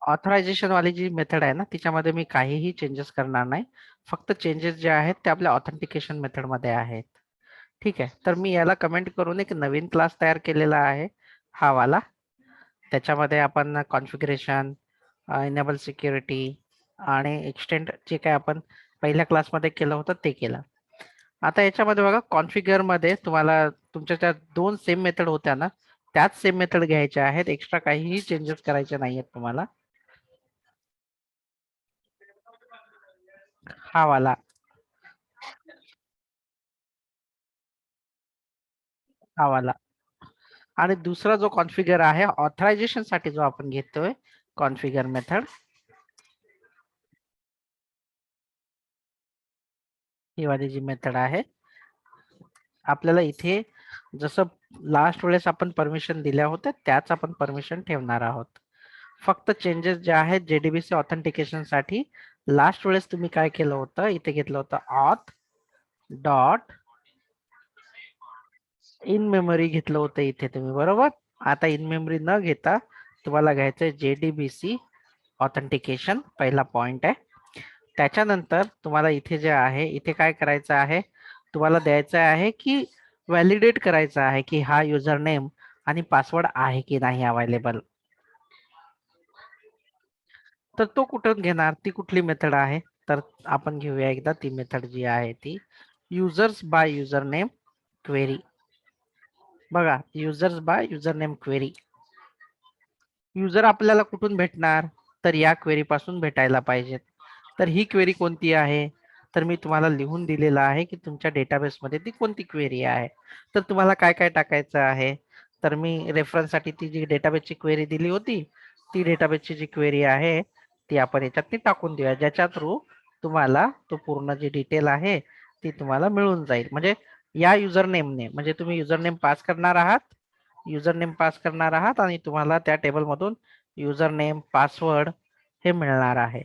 Authorisation वाली जी method आहे ना, तिच्यामध्ये मी काहीही चेंजेस करणार नाही. फक्त चेंजेस जे आहेत ते आपल्या ऑथेंटिकेशन मेथड मध्ये आहेत. ठीक आहे, तर मी याला कमेंट करून एक नवीन क्लास तयार केलेला आहे, हा वाला. त्याच्यामध्ये आपण कॉन्फिगरेशन, इनेबल सिक्युरिटी आणि एक्सटेंड जे काय आपण पहिल्या क्लासमध्ये केलं होतं ते केलं. आता याच्यामध्ये बघा, कॉन्फिगर मध्ये तुम्हाला तुमच्या त्या दोन सेम मेथड होत्या ना, त्याच सेम मेथड घ्यायच्या आहेत. एक्स्ट्रा काहीही चेंजेस करायचे नाहीयेत तुम्हाला. हा वाला, हा वाला. आणि दुसरा जो कॉन्फिगर आहे ऑथरायझेशन साठी जो आपण घेतोय कॉन्फिगर मेथड, ही वाली जी मेथड आहे, आपल्याला इथे जसं लास्ट वेळेस आपण परमिशन दिल्या होत्या त्याच आपण परमिशन ठेवणार आहोत. फक्त चेंजेस जे आहेत जेडीबीसी ऑथेंटिकेशन साठी, लास्ट वेळेस तुम्ही काय केलं होतं, इथे घेतलं होतं ऑथ डॉट इन मेमरी घेतलं होतं इथे तुम्ही, बरोबर. आता इन मेमरी न घेता तुम्हाला घ्यायचंय जेडीबीसी ऑथेंटिकेशन, पहिला पॉइंट आहे. त्याच्यानंतर तुम्हाला इथे जे आहे, इथे काय करायचं आहे, तुम्हाला द्यायचं आहे की व्हॅलिडेट करायचं आहे की हा युजर नेम आणि पासवर्ड आहे की नाही अवेलेबल. तर तो कुठून घेणार, ती कुठली मेथड आहे, तर आपण घेऊया एकदा ती मेथड जी आहे ती users by user name query. बघा, users by user name query. User आपल्याला कुठून भेटणार, तर या क्वेरी पासून भेटायला पाहिजेत. तर ही क्वेरी कोणती आहे, तर मी तुम्हाला लिहून दिलेलं आहे की तुमच्या डेटाबेसमध्ये ती कोणती क्वेरी आहे. तर तुम्हाला काय काय टाकायचं आहे, तर मी रेफरन्ससाठी ती जी डेटाबेसची क्वेरी दिली होती, ती डेटाबेसची जी क्वेरी आहे ती आपण याच्यात टाकून देऊया, ज्याच्या थ्रू तुम्हाला तो पूर्ण जी डिटेल आहे ती तुम्हाला मिळून जाईल. म्हणजे या युजर नेमने, म्हणजे तुम्ही युजर नेम पास करणार आहात, युजर नेम पास करणार आहात आणि तुम्हाला त्या टेबलमधून युजर नेम पासवर्ड हे मिळणार आहे.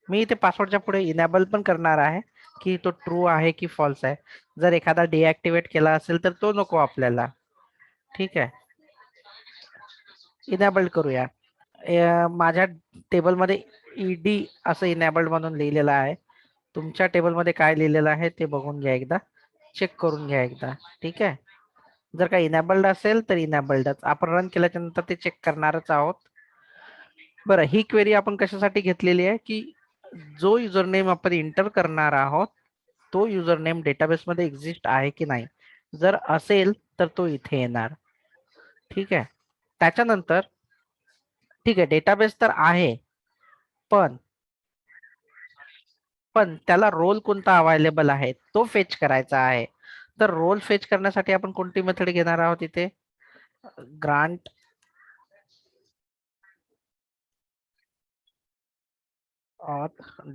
मी इथे पासवर्डच्या पुढे इनेबल पण करणार आहे की तो ट्रू आहे की फॉल्स आहे. जर एखादा डिऍक्टिव्हेट केला असेल तर तो नको आपल्याला. ठीक आहे, इनेबल करूया. माझ्या टेबलमध्ये ईडी असं इनेबल्ड म्हणून लिहिलेलं आहे. तुमच्या टेबलमध्ये काय लिहिलेलं आहे ते बघून घ्या एकदा, चेक करून घ्या एकदा. ठीक आहे, जर का इनेबल्ड असेल तर इनेबल्डच, आपण रन केल्याच्या नंतर ते चेक करणारच आहोत. बरं, ही क्वेरी आपण कशासाठी घेतलेली आहे की जो युजर नेम आपण इंटर करणार आहोत तो युजर नेम डेटाबेस मध्ये एक्झिस्ट आहे की नाही. जर असेल तर तो इथे येणार. ठीक आहे, त्याच्यानंतर ठीक आहे, डेटाबेस तर आहे, पण त्याला रोल कोणता अवेलेबल आहे तो फेच करायचा आहे. तर रोल फेच करण्यासाठी आपण कोणती मेथड घेणार आहोत इथे, ग्रांट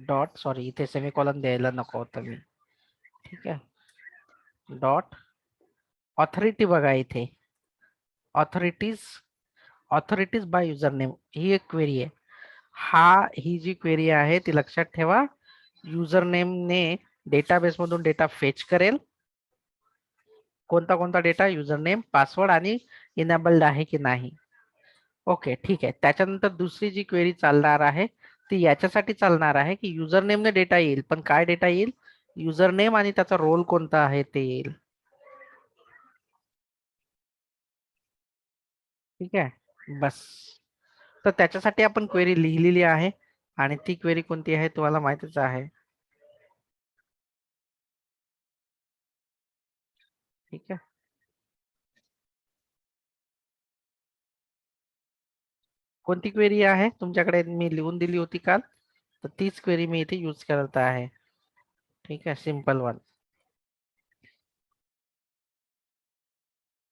डॉट, सॉरी इथे सेमीकॉलन द्यायला नको होतं मी. ठीक आहे, डॉट ऑथॉरिटी. बघा इथे authorities, authorities by user name ही एक क्वेरी आहे. ही जी क्वेरी आहे ती लक्षात ठेवा, युजर नेमने डेटाबेस मधून डेटा फेच करेल. कोणता कोणता डेटा, युजर नेम, पासवर्ड आणि इनेबल्ड आहे की नाही. ओके, ठीक आहे. त्याच्यानंतर दुसरी जी क्वेरी चालणार आहे ती याच्यासाठी चालणार आहे की युजर नेमने डेटा येईल, पण काय डेटा येईल, युजर नेम आणि त्याचा रोल कोणता आहे ते येईल. ठीक आहे, बस. तर त्याच्यासाठी आपण क्वेरी लिहिलेली आहे आणि ती क्वेरी कोणती आहे तुम्हाला माहितीच आहे. ठीक आहे, कोणती क्वेरी आहे तुमच्याकडे, मी लिहून दिली होती काल, तर तीच क्वेरी मी इथे यूज करत आहे. ठीक आहे, सिंपल वन.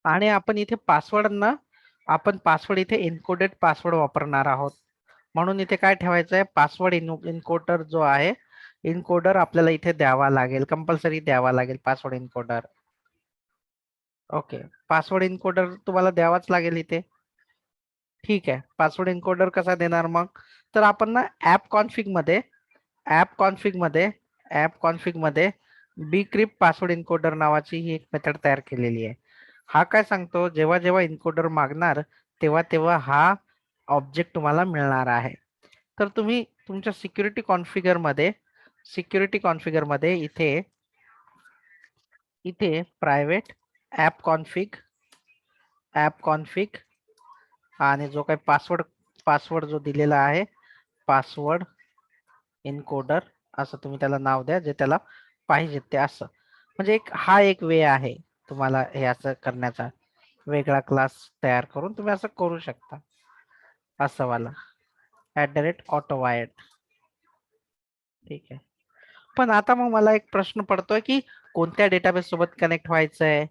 आणि आपण इथे पासवर्ड ना, आपण पासवर्ड इथे एन्कोडेड पासवर्ड वापरणार आहोत. म्हणून इथे काय ठेवायचं आहे, पासवर्ड इनकोडर जो आहे, इनकोडर आपल्याला इथे द्यावा लागेल, कंपल्सरी द्यावा लागेल password encoder. Okay, password encoder तुम्हाला द्यावाच लागेल इथे. ठीक आहे, पासवर्ड इनकोडर कसा देणार मग, तर आपण ना ऍप कॉन्फिग मध्ये, ऍप कॉन्फिग मध्ये ऍप कॉन्फिग मध्ये bcrypt पासवर्ड इन्कोडर नावाची ही एक मेथड तयार केलेली आहे. हा काय सांगतो, जेव्हा जेव्हा इन्कोडर मागणार तेव्हा तेव्हा हा ऑब्जेक्ट तुम्हाला मिळणार आहे. तर तुम्ही तुमच्या सिक्युरिटी कॉन्फिगर मध्ये इथे इथे प्रायव्हेट ऍप कॉन्फिग आणि जो काही पासवर्ड जो दिलेला आहे, पासवर्ड इनकोडर असं तुम्ही त्याला नाव द्या, जे त्याला पाहिजे ते असं. म्हणजे हा एक वे आहे तुम्हाला हे असं करण्याचा, वेगळा क्लास तयार करून तुम्ही असं करू शकता, असं वाला @AutoWired. ठीक आहे. पण आता मग मला एक प्रश्न पडतोय की कोणत्या डेटाबेस सोबत कनेक्ट व्हायचंय,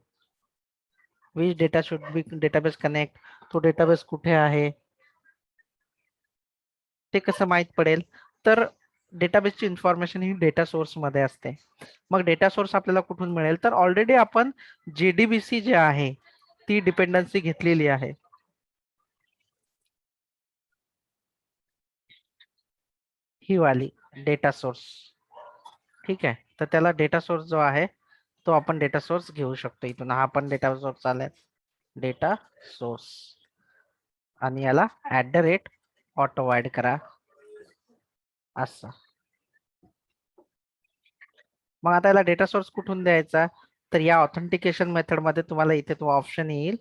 which data should be database connect, तो डेटाबेस कुठे आहे ते कसं माहित पडेल. तर डेटाबेसची इन्फॉर्मेशन ही डेटा सोर्स मध्ये असते. मग डेटा सोर्स आपल्याला कुठून मिळेल, तर ऑलरेडी आपण JDBC जे आहे ती डिपेंडन्सी घेतलेली आहे. ही वाली डेटा सोर्स. ठीक आहे. तर त्याला डेटा सोर्स जो आहे तो आपण डेटा सोर्स घेऊ शकतो इथून. हा पण डेटा सोर्स आलाय, डेटा सोर्स. आणि याला @AutoWired करा असं. मग आता याला डेटा सोर्स कुठून द्यायचा, तर या ऑथेंटिकेशन मेथड मध्ये तुम्हाला इथे तो ऑप्शन येईल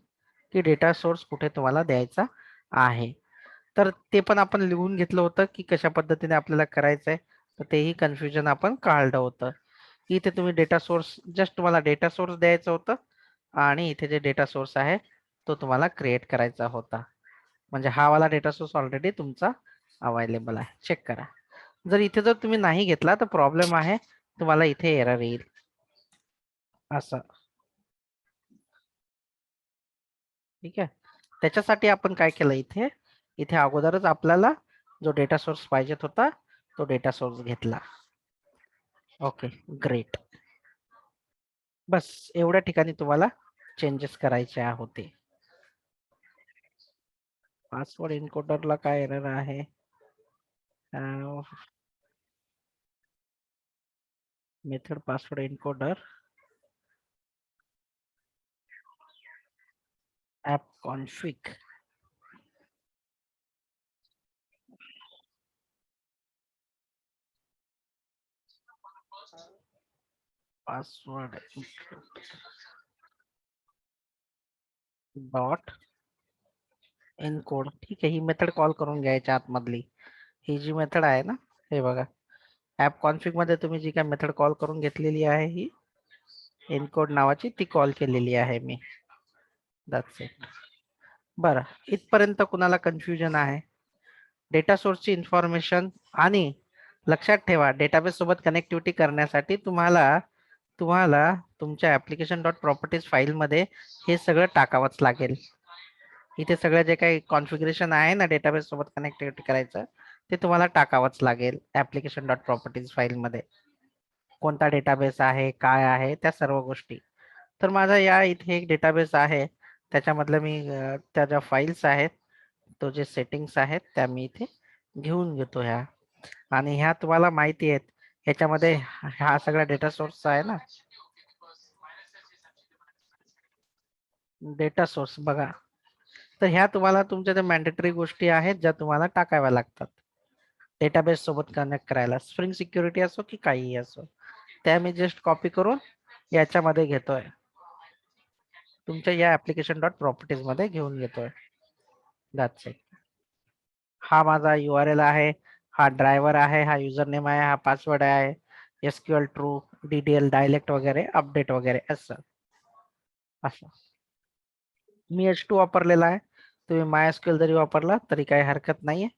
की डेटा सोर्स कुठे तुम्हाला द्यायचा आहे. तर ते पण आपण लिहून घेतलं होतं की कशा पद्धतीने आपल्याला करायचंय, तर तेही कन्फ्युजन आपण काढलं होतं. इथे तुम्ही डेटा सोर्स, जस्ट तुम्हाला डेटा सोर्स द्यायचं होतं आणि इथे जे डेटा सोर्स आहे तो तुम्हाला क्रिएट करायचा होता. म्हणजे हा वाला डेटा सोर्स ऑलरेडी तुमचा अवेलेबल आहे. चेक करा. जर तुम्ही नाही घेतला तर प्रॉब्लेम आहे, तुम्हाला इथे एरर येईल असं. ठीक आहे. त्याच्यासाठी आपण काय केलं, इथे इथे अगोदरच आपल्याला जो डेटा सोर्स पाहिजेत होता तो डेटा सोर्स घेतला. Okay, great. बस एवढ्या ठिकाणी तुम्हाला चेंजेस करायचे होते. पासवर्ड इनकोडरला काय एरर आहे, method password encoder app config password dot encode. ठीक आहे, ही मेथड कॉल करून घ्यायच्या आतमधली. ही जी मेथड आहे ना, हे बघा, ऍप कॉन्फिग मध्ये तुम्ही जी काय मेथड कॉल करून घेतलेली आहे ही इनकोड नावाची, ती कॉल केलेली आहे मी. That's it. बरं, इथपर्यंत कुणाला कन्फ्युजन आहे? डेटा सोर्सची इन्फॉर्मेशन. आणि लक्षात ठेवा, डेटाबेस सोबत कनेक्टिव्हिटी करण्यासाठी तुम्हाला तुम्हाला तुमच्या ऍप्लिकेशन डॉट प्रॉपर्टीज फाईल मध्ये हे सगळं टाकावंच लागेल. इथे सगळं जे काही कॉन्फिगरेशन आहे ना डेटाबेस सोबत कनेक्टिव्हिटी करायचं, ते तुम्हाला टाकावंच लागेल ऍप्लिकेशन डॉट प्रॉपर्टीज फाईल मध्ये. कोणता डेटाबेस आहे, काय आहे, त्या सर्व गोष्टी. तर माझा या इथे एक डेटाबेस आहे, त्याच्यामधलं मी त्या ज्या फाईल्स आहेत, तो जे सेटिंग्स आहेत त्या मी इथे घेऊन घेतो ह्या. आणि ह्या तुम्हाला माहिती आहेत, ह्याच्यामध्ये हा सगळा डेटा सोर्स आहे ना, डेटा सोर्स बघा. तर ह्या तुम्हाला तुमच्या त्या मॅन्डेटरी गोष्टी आहेत ज्या तुम्हाला टाकाव्या लागतात डेटाबेस सोबत कनेक्ट करायला. स्प्रिंग सिक्युरिटी असो की काहीही असो, त्या मी जस्ट कॉपी करून याच्यामध्ये घेतोय, तुमच्या या ऍप्लिकेशन डॉट प्रॉपर्टीज मध्ये घेऊन घेतोय. That's it. हा माझा URL आहे, हा ड्रायव्हर आहे, हा युजर नेम आहे, हा पासवर्ड आहे, SQL ट्रू, DDL डायलेक्ट वगैरे, अपडेट वगैरे असं असं. मी H2 वापरलेला आहे, तुम्ही MySQL जरी वापरला तरी काही हरकत नाहीये,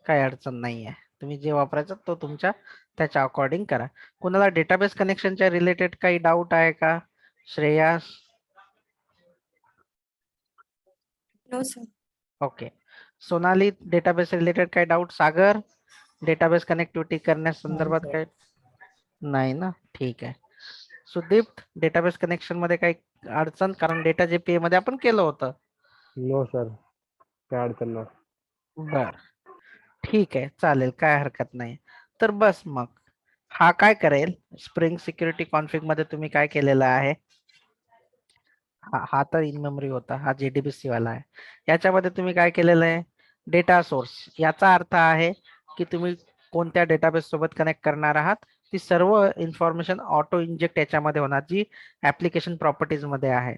काही अडचण नाहीये. तुम्ही जे वापरायचं तो तुमच्या त्याच्या अकॉर्डिंग करा. कुणाला डेटाबेस कनेक्शनच्या रिलेटेड काही डाऊट आहे का? Shreyas? No sir. Okay. Sonali, database related काही डाऊट? सागर, डेटाबेस कनेक्टिव्हिटी नाही करण्यासंदर्भात सर. काही? नाही ना, ठीक आहे. सुदीप, डेटाबेस कनेक्शन मध्ये काही अडचण? कारण डेटा JPA मध्ये आपण केलं होतं. नो सर, काय अडचण नाही. बर, ठीक आहे, चालेल, काय हरकत नाही. तर बस मग हा काय करेल, स्प्रिंग सिक्युरिटी कॉन्फिग मध्ये तुम्ही काय केलेलं आहे, हा तर इन मेमरी होता, हा JDBC वाला आहे. याच्यामध्ये तुम्ही काय केलेलं आहे, डेटा सोर्स. याचा अर्थ आहे की तुम्ही कोणत्या डेटाबेस सोबत कनेक्ट करणार आहात, ती सर्व इन्फॉर्मेशन ऑटो इंजेक्ट याच्यामध्ये होणार जी ऍप्लिकेशन प्रॉपर्टीज मध्ये आहे.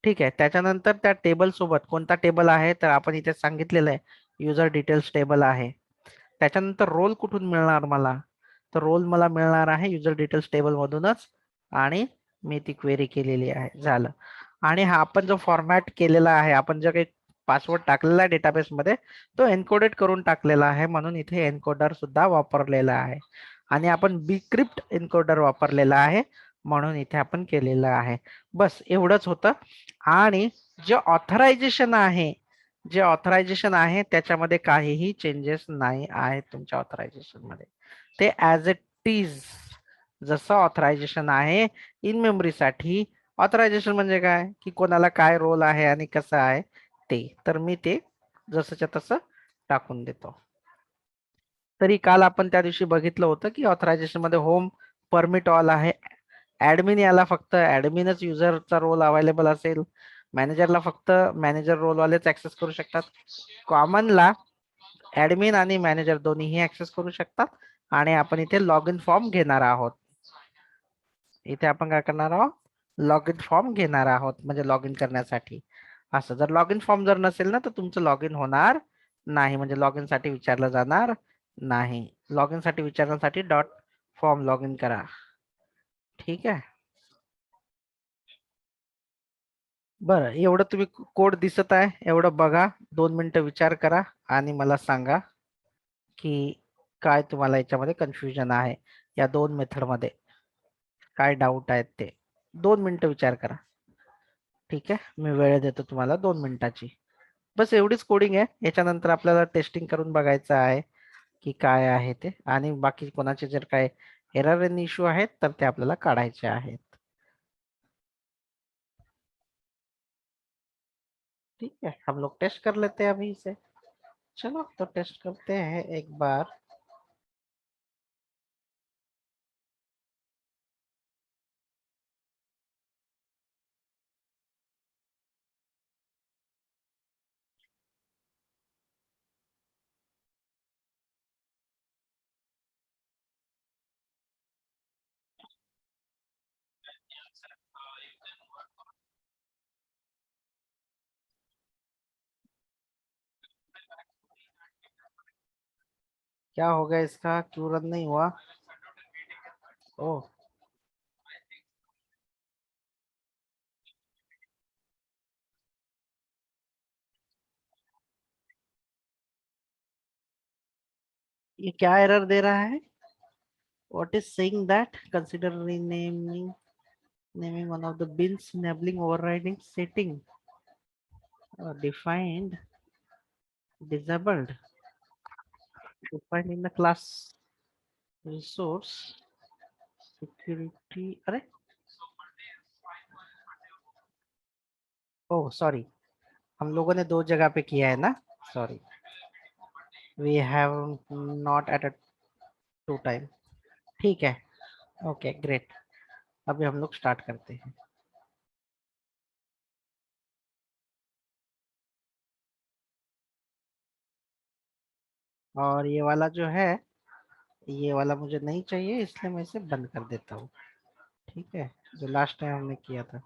ठीक आहे. त्याच्यानंतर त्या टेबल सोबत कोणता टेबल आहे तर आपण इथे सांगितलेलं आहे युजर डिटेल्स टेबल आहे. त्याच्यानंतर रोल कुठून मिळणार मला, तर रोल मला मिळणार आहे युजर डिटेल्स टेबल मधूनच आणि मी ती क्वेरी केलेली आहे. झालं. आणि हा आपण जो फॉर्मॅट केलेला आहे, आपण जो काही पासवर्ड टाकलेला आहे डेटाबेस मध्ये तो एन्कोडेड करून टाकलेला आहे, म्हणून इथे एन्कोडर सुद्धा वापरलेला आहे. आणि आपण बिक्रिप्ट एन्कोडर वापरलेला आहे म्हणून इथे आपण केलेलं आहे. बस एवढंच होतं. आणि जे ऑथरायझेशन आहे, जे ऑथरायझेशन आहे त्याच्यामध्ये काहीही चेंजेस नाही आहेत तुमच्या ऑथरायझेशन मध्ये. ते ऍज इट इज जसं ऑथरायझेशन आहे इन मेमरीसाठी. ऑथरायझेशन म्हणजे काय की कोणाला काय रोल आहे आणि कसं आहे ते, तर मी ते जसंच्या तसं टाकून देतो. तरी काल आपण त्या दिवशी बघितलं होतं की ऑथरायझेशन मध्ये होम परमिट ऑल आहे. ऍडमिन याला फक्त ऍडमिनच युजरचा रोल अवेलेबल असेल. मॅनेजरला फक्त मॅनेजर रोल वालेच ऍक्सेस करू शकतात. कॉमनला ऍडमिन आणि मॅनेजर दोन्हीही ऍक्सेस करू शकतात. आणि आपण इथे लॉग इन फॉर्म घेणार आहोत. इथे आपण काय करणार आहोत, लॉग इन फॉर्म घेणार आहोत म्हणजे लॉग इन करण्यासाठी. असं जर लॉग इन फॉर्म जर नसेल ना तर तुमचं लॉग इन होणार नाही, म्हणजे लॉग इन साठी विचारलं जाणार नाही. लॉग इन साठी विचारण्यासाठी डॉट फॉर्म लॉग इन करा. ठीक आहे. बरं, एवढं तुम्ही कोड दिसत आहे एवढं बघा, 2 मिनिटं विचार करा आणि मला सांगा की काय तुम्हाला याच्यामध्ये कन्फ्युजन आहे, या 2 मेथड मध्ये काय डाऊट आहेत ते. 2 मिनिटं विचार करा. ठीक आहे, मी वेळ देतो तुम्हाला 2 मिनिटाची. बस एवढीच कोडिंग आहे. याच्यानंतर आपल्याला टेस्टिंग करून बघायचं आहे की काय आहे ते, आणि बाकी कोणाचे जर काय एरर आणि इश्यू आहेत तर ते आपल्याला काढायचे आहेत. ठीक है, हम लोग टेस्ट कर लेते हैं अभी इसे. चलो तो टेस्ट करते हैं एक बार. क्या हो गया इसका, क्यों रन नहीं हुआ? ओह, ये क्या एरर दे रहा है? What is saying that consider naming one of the bins enabling overriding setting defined disabled defined in the class resource security. अरे ओह सॉरी, हम लोगों ने 2 जगह पे किया है ना. Sorry, we have not at a 2 time. ठीक है, ओके ग्रेट. अभी हम लोग स्टार्ट करते हैं. और ये वाला जो है, ये वाला मुझे नहीं चाहिए इसलिए मैं इसे बंद कर देता हूँ. ठीक है, जो लास्ट टाइम हमने किया था.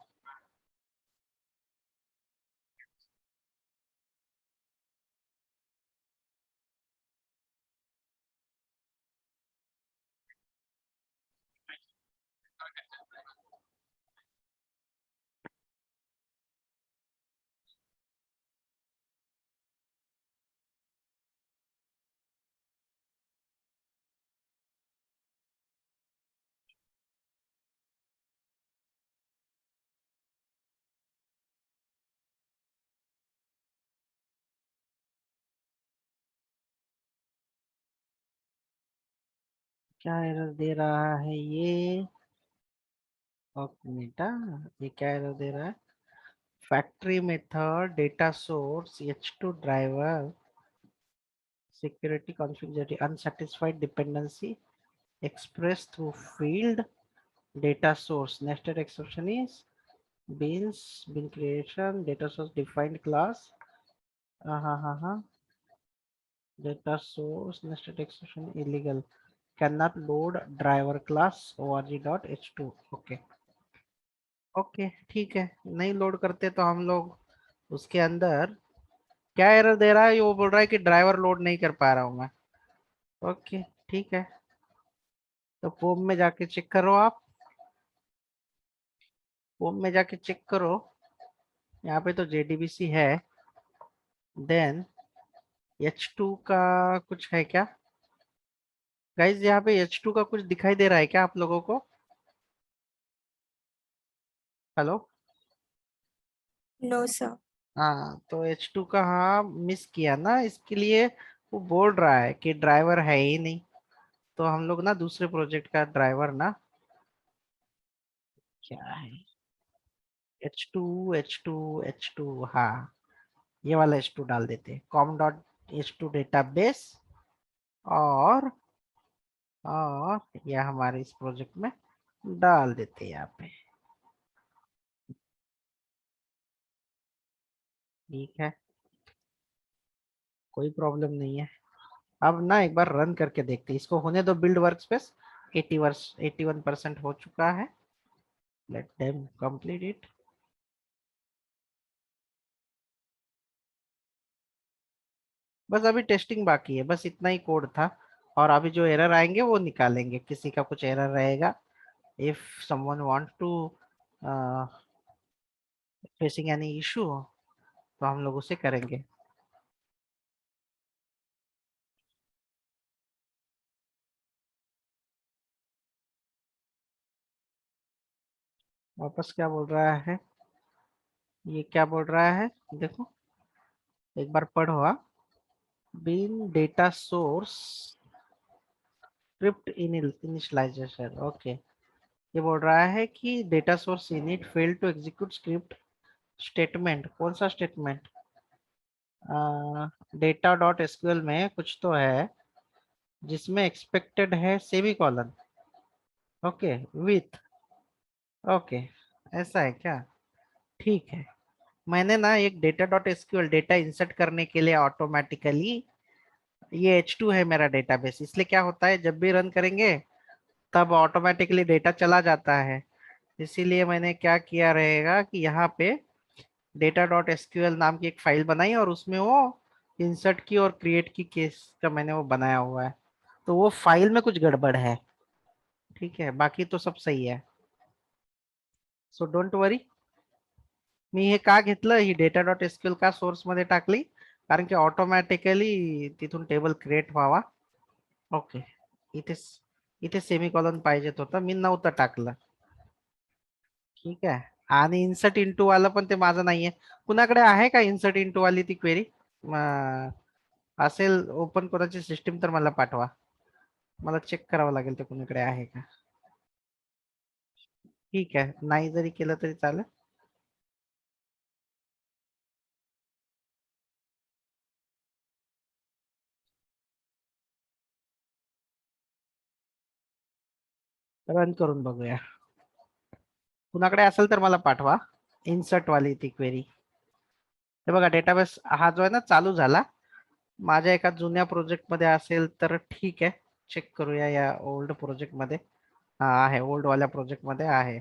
क्या एरर दे रहा है ये? एक मिनट, ये क्या एरर दे रहा है? Factory method data source h2 driver security configuration unsatisfied dependency expressed through field data source. Nested exception is bin creation data source defined class. हाँ हाँ हाँ. data source nested exception illegal cannot load driver class org.h2 okay okay ठीक है, नहीं load करते तो हम लोग उसके अंदर क्या एरर दे रहा है, ये वो बोल रहा है कि ड्राइवर लोड नहीं कर पा रहा हूँ मैं। ओके ठीक है, तो फोम में जाके चेक करो आप, फोम में जाके चेक करो, यहाँ पे तो JDBC है। देन H2 का कुछ है क्या गाइज, यहाँ पे H2 का कुछ दिखाई दे रहा है क्या आप लोगों को? हेलो। No, sir. हाँ तो H2 का हाँ मिस किया ना, इसके लिए वो बोल रहा है कि ड्राइवर है ही नहीं। तो हम लोग ना दूसरे प्रोजेक्ट का ड्राइवर ना, क्या है, H2 हाँ, ये वाला H2 डाल देते हैं, com.h2 डेटाबेस। और ये हमारे इस प्रोजेक्ट में डाल देते हैं यहाँ पे। ठीक है, कोई प्रॉब्लम नहीं है। अब ना एक बार रन करके देखते हैं, इसको होने दो बिल्ड वर्कस्पेस। 81% हो चुका है, लेट देम कंप्लीट इट। बस अभी टेस्टिंग बाकी है, बस इतना ही कोड था। और अभी जो एरर आएंगे वो निकालेंगे, किसी का कुछ एरर रहेगा, if someone want to facing any issue, तो हम लोग उसे करेंगे। वापस क्या बोल रहा है, ये क्या बोल रहा है, देखो एक बार पढ़ो। Bean data source script initialisation, okay. ये बोल रहा है कि data source init fail to execute script statement, कौन सा स्टेटमेंट? डेटा डॉट एसक्यूएल में कुछ तो है जिसमें एक्सपेक्टेड है semi colon, okay with, okay ऐसा है क्या? ठीक है, मैंने ना एक data dot SQL data insert करने के लिए ऑटोमेटिकली, ये H2 है मेरा डेटाबेस, इसलिए क्या होता है जब भी रन करेंगे तब ऑटोमेटिकली डेटा चला जाता है। इसीलिए मैंने क्या किया रहेगा कि यहाँ पे डेटा डॉट एसक्यूएल नाम की एक फाइल बनाई और उसमें वो इंसर्ट की और क्रिएट की केस का मैंने वो बनाया हुआ है। तो वो फाइल में कुछ गड़बड़ है, ठीक है, बाकी तो सब सही है। सो डोंट वरी, मी हे का घेतलं, ही डेटा डॉट एसक्यूएल का सोर्स मध्ये टाकली कारण की ऑटोमॅटिकली तिथून टेबल क्रिएट व्हावा। ओके, इथे इथे सेमीकॉलन पाहिजेत होतं, मी नव्हतं टाकलं। ठीक आहे, आणि इन्सर्ट इंटू वाला पण ते माझं नाहीये, कुणाकडे आहे का इन्सर्ट इंटू वाली ती क्वेरी? असेल ओपन कोणाची सिस्टीम तर मला पाठवा, मला चेक करावं लागेल ते कुणाकडे आहे का। ठीक आहे, नाही जरी केलं तरी चालेल। रन करून बघूया, कुणाकडे असेल तर मला पाठवा इन्सर्ट वाली ती क्वेरी। हे बघा डेटाबेस हा जो आहे ना चालू झाला, माझ्या एका जुन्या प्रोजेक्ट मध्ये असेल तर ठीक आहे, चेक करूया या ओल्ड प्रोजेक्ट मध्ये। हा आहे, ओल्ड वाल्या प्रोजेक्ट मध्ये आहे।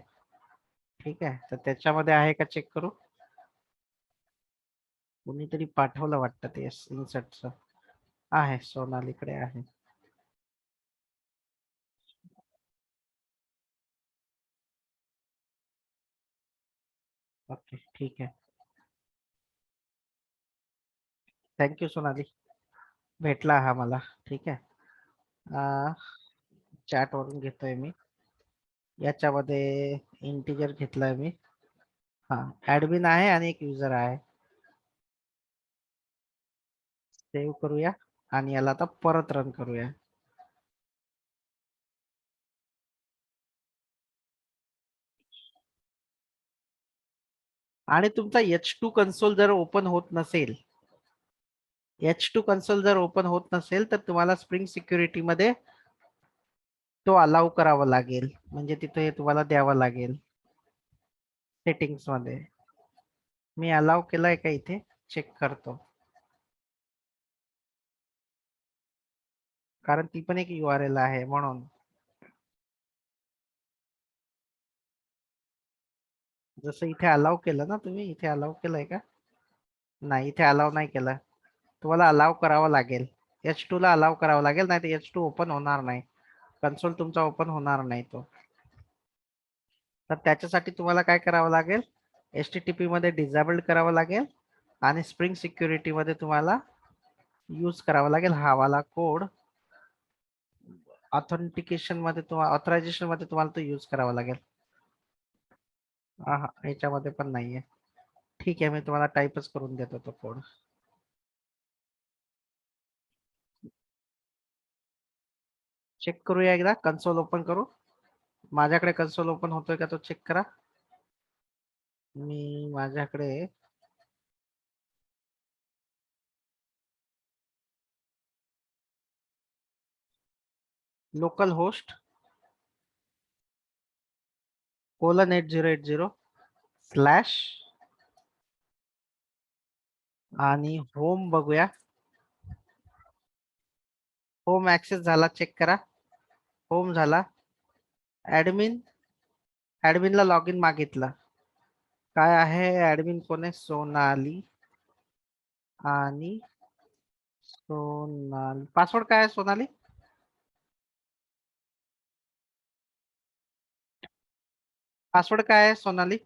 ठीक आहे, तर त्याच्यामध्ये आहे का चेक करू। कोणीतरी पाठवलं वाटतं ते इन्सर्टचं, आहे सोनालीकडे आहे। ओके ठीक आहे, थँक्यू सोनाली, भेटला हा मला। ठीक आहे, चॅट वरून घेतोय मी, याच्यामध्ये इंटिजर घेतलाय मी। हा, ऍडमिन आहे आणि एक युजर आहे, सेव्ह करूया आणि याला आता परत रन करूया। आणि तुमचा H2 कन्सोल जर ओपन होत नसेल, H2 कन्सोल जर ओपन होत नसेल तर तुम्हाला स्प्रिंग सिक्युरिटी मध्ये तो अलाउ करावा लागेल, म्हणजे तिथे तुम्हाला द्यावा लागेल सेटिंग्स मध्ये। मी अलाउ केलाय का इथे, चेक करतो। कारण ती पण एक URL आहे म्हणून. जसं इथे अलाव केलं ना तुम्ही, इथे अलाव केलंय का? नाही, इथे अलाव नाही केलं. तुम्हाला अलाव करावं लागेल. H2 ला अलाव करावं लागेल, नाही तर H2 ओपन होणार नाही. कन्सोल तुमचा ओपन होणार नाही तो. तर त्याच्यासाठी तुम्हाला काय करावं लागेल, HTTP मध्ये डिसेबल्ड करावं लागेल आणि स्प्रिंग सिक्युरिटी मध्ये तुम्हाला यूज करावा लागेल हा वाला कोड. ऑथेंटिकेशन मध्ये तुम्हाला, ऑथरायझेशन मध्ये तुम्हाला तो यूज करावा लागेल. हा हा, याच्यामध्ये पण नाहीये. ठीक आहे, मी तुम्हाला टाईपच करून देतो तो कोड. चेक करूया एकदा, कन्सोल ओपन करू. माझ्याकडे कन्सोल ओपन होतोय का तो चेक करा. मी माझ्याकडे लोकल होस्ट :8080 आणि होम बघूया. होम ऍक्सेस झाला, चेक करा. होम झाला. ऍडमिन, ऍडमिनला लॉग इन मागितलं. काय आहे ऍडमिन कोण आहे? सोनाली. आणि सोनाली पासवर्ड काय आहे सोनाली? पासवर्ड काय आहे सोनाली?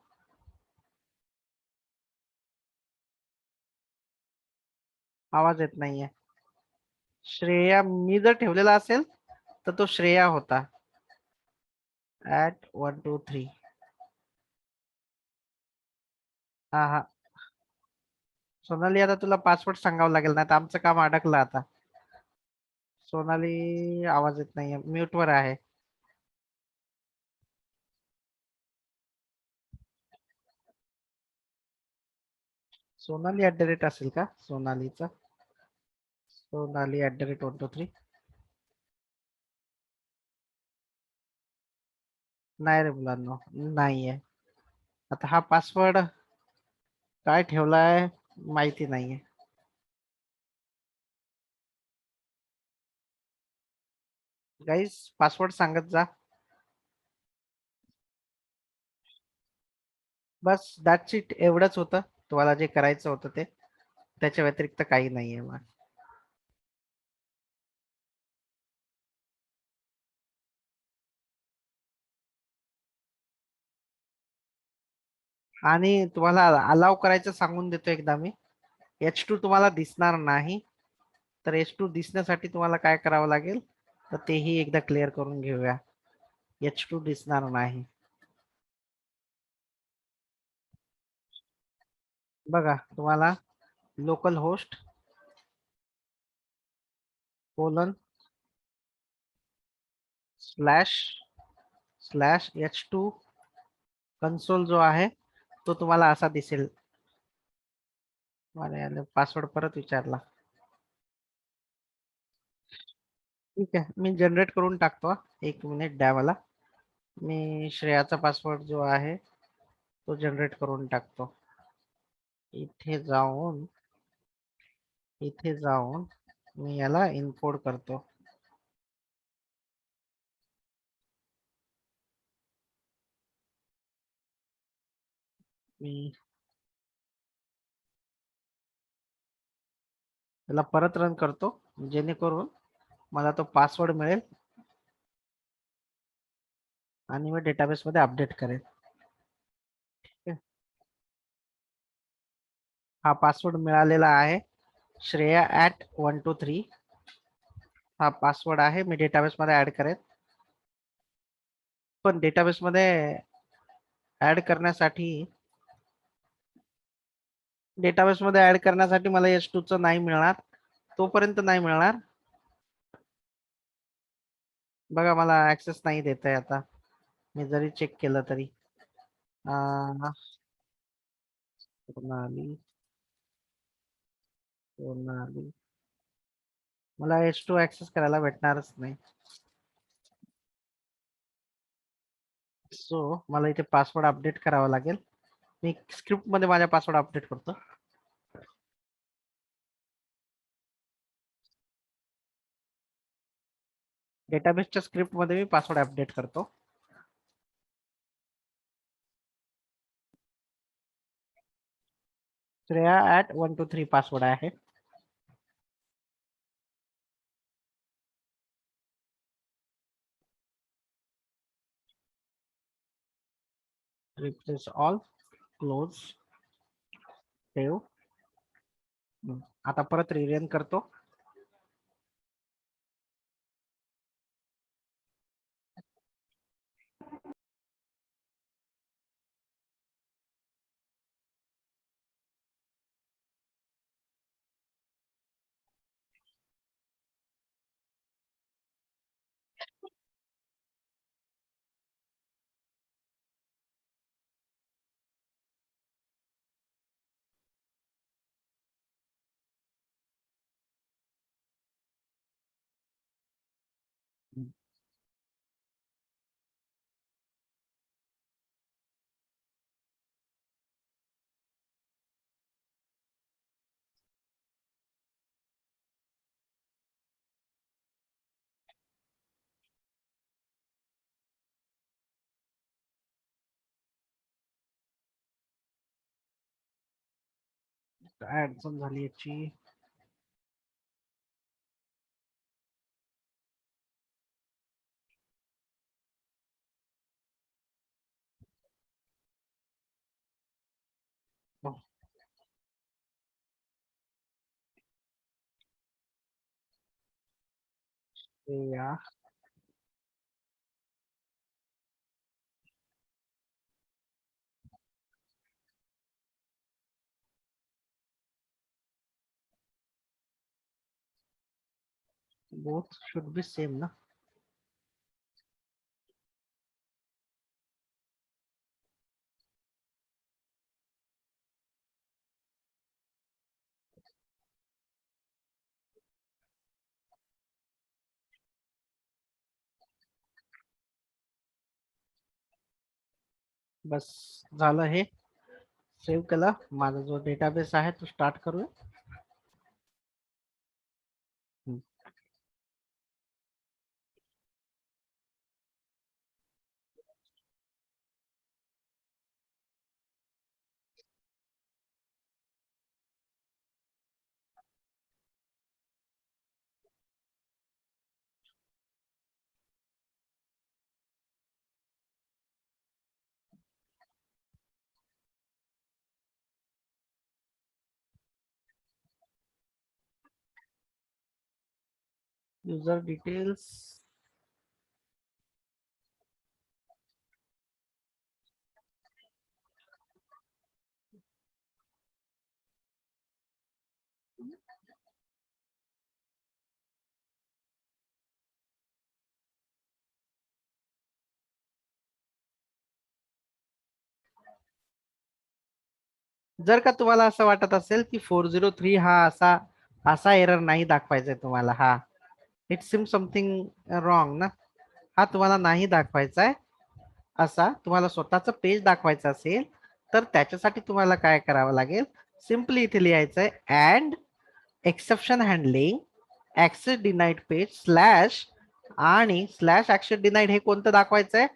आवाज येत नाहीये. श्रेया, मी जर ठेवलेला असेल तर तो श्रेया होता. @123. हा हा, सोनाली आता तुला पासवर्ड सांगावं लागेल, ना तर आमचं काम अडकलं आता. सोनाली आवाज येत नाहीये, म्यूट वर आहे. सोनाली @ असेल का सोनालीचा? सोनाली @123. नाही रे मुलांनो, नाहीये. आता हा पासवर्ड काय ठेवलाय माहिती नाहीये. गाईस, पासवर्ड सांगत जा. बस दॅट्स इट, एवढंच होतं तुम्हाला जे करायचं होतं ते. त्याच्या व्यतिरिक्त काही नाहीये मग. आणि तुम्हाला अलाव करायचं सांगून देतो एकदा मी. H2 तुम्हाला दिसणार नाही, तर H2 दिसण्यासाठी तुम्हाला काय करावं लागेल, तर तेही एकदा क्लिअर करून घेऊया. H2 दिसणार नाही. बघा, तुम्हाला लोकल होस्ट ://h2 कन्सोल जो आहे तो तुम्हाला असा दिसेल. पासवर्ड परत विचारला. ठीक आहे, मी जनरेट करून टाकतो हा. एक मिनिट द्या मला. मी श्रेयाचा पासवर्ड जो आहे तो जनरेट करून टाकतो. इथे जाऊन मी याला इनकोड करतो. मी त्याला परत रन करतो, जेणेकरून मला तो पासवर्ड मिळेल आणि मी डेटाबेस मध्ये अपडेट करेन. हा पासवर्ड मिळालेला आहे, श्रेया @123. हा पासवर्ड आहे, मी डेटाबेस मध्ये ऍड करेन. पण डेटाबेस मध्ये ऍड करण्यासाठी मला H2 च नाही मिळणार, तोपर्यंत नाही मिळणार. बघा, मला ऍक्सेस नाही देत आहे आता, मी जरी चेक केलं तरी. अं, सोनाली सोनाली मला H2 ऍक्सेस करायला भेटणारच नाही. सो मला इथे पासवर्ड अपडेट करावा लागेल. मी स्क्रिप्ट मध्ये माझ्या पासवर्ड अपडेट करतो. डेटाबेसच्या स्क्रिप्ट मध्ये मी पासवर्ड अपडेट करतो. श्रेया @123 पासवर्ड आहे. Replace all, close, save. आता परत रिरन करतो. काय अडचण झाली याची? Shreya both should be same ना. बस झालं हे. सेव्ह केला. माझा जो डेटाबेस आहे तो स्टार्ट करूया. User details. जर का तुम्हाला असं वाटत असेल की 403 हा असा असा एरर नाही दाखवायचा तुम्हाला, हा इट सिम समथिंग रॉंग ना. हा तुम्हाला नाही दाखवायचा आहे. असा तुम्हाला स्वतःच पेज दाखवायचं असेल तर त्याच्यासाठी तुम्हाला काय करावं लागेल, सिम्पली इथे लिहायचं आहे and exception handling access denied page slash आणि स्लॅश ऍक्सेस डिनाईड. हे कोणतं दाखवायचं आहे,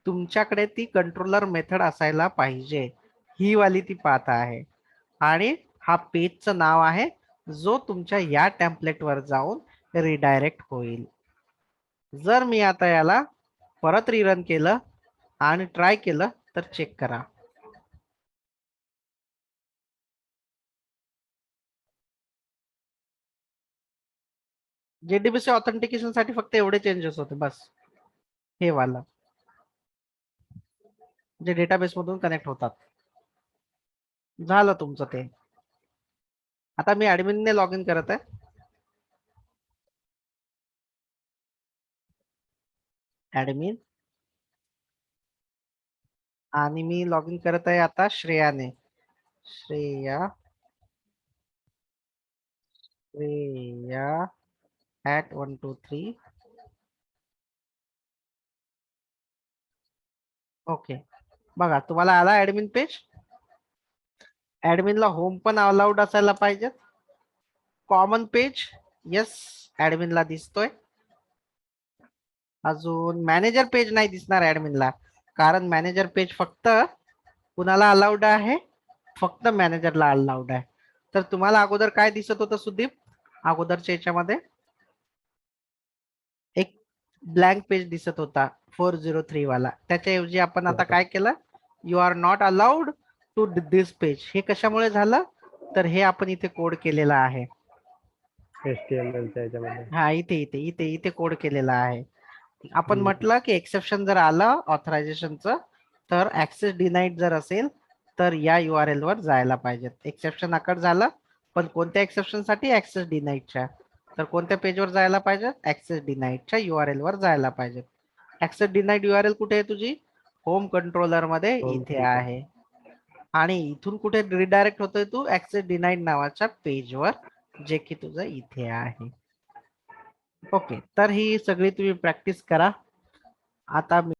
तुमच्याकडे ती कंट्रोलर मेथड असायला पाहिजे, ही वाली ती पाथ आहे. आणि हा पेजचं नाव आहे जो तुमच्या या टेम्पलेट वर जाऊन रिडायरेक्ट होईल. जर मी आता याला परत रिरन केलं आणि ट्राय केलं तर चेक करा. JDBC ऑथेंटिकेशन साठी फक्त एवढे चेंजेस होते बस. हे वाला जे डेटाबेस मधून कनेक्ट होतात. झालं तुमचं ते. आता मी ऍडमिनने लॉग इन करत आहे. ऍडमिन आणि मी लॉग इन करत आहे आता श्रेयाने. श्रेया श्रेया @123. ओके, बघा तुम्हाला आला ऍडमिन पेज. ऍडमिनला होम पण अलाउड असायला पाहिजे. कॉमन पेज, येस ऍडमिनला दिसतोय. अजून मॅनेजर पेज नाही दिसणार ऍडमिनला, कारण मॅनेजर पेज फक्त कुणाला अलाउड आहे, फक्त मॅनेजरला अलाउड आहे. तर तुम्हाला अगोदर काय दिसत होतं सुदीप, अगोदरच्या याच्यामध्ये एक ब्लँक पेज दिसत होता 403 वाला. त्याच्याऐवजी आपण आता काय केलं, you are not allowed to this page. हे कशामुळे झालं, तर हे आपण इथे कोड केलेला आहे. HTML च्या याच्यामध्ये. हा इथे इथे इथे इथे कोड केलेला आहे. आपण म्हटलं की एक्सेप्शन जर आलं ऑथरायझेशनचं, तर ऍक्सेस डिनाईड जर असेल तर या URL वर जायला पाहिजे. एक्सेप्शन अकड झालं, पण कोणत्या एक्सेप्शन साठी, ऍक्सेस डिनाईडच्या. तर कोणत्या पेजवर जायला पाहिजे, ऍक्सेस डिनाईडच्या URL वर जायला पाहिजे. ऍक्सेस डिनाईड URL कुठे आहे तुझी, होम कंट्रोलर मध्ये Home इथे control. आहे. आणि इथून कुठे रिडायरेक्ट होतोय तू, ऍक्सेस डिनाईड नावाच्या पेजवर, जे की तुझं इथे आहे. ओके, तर ही सगळी तुम्ही प्रॅक्टिस करा. आता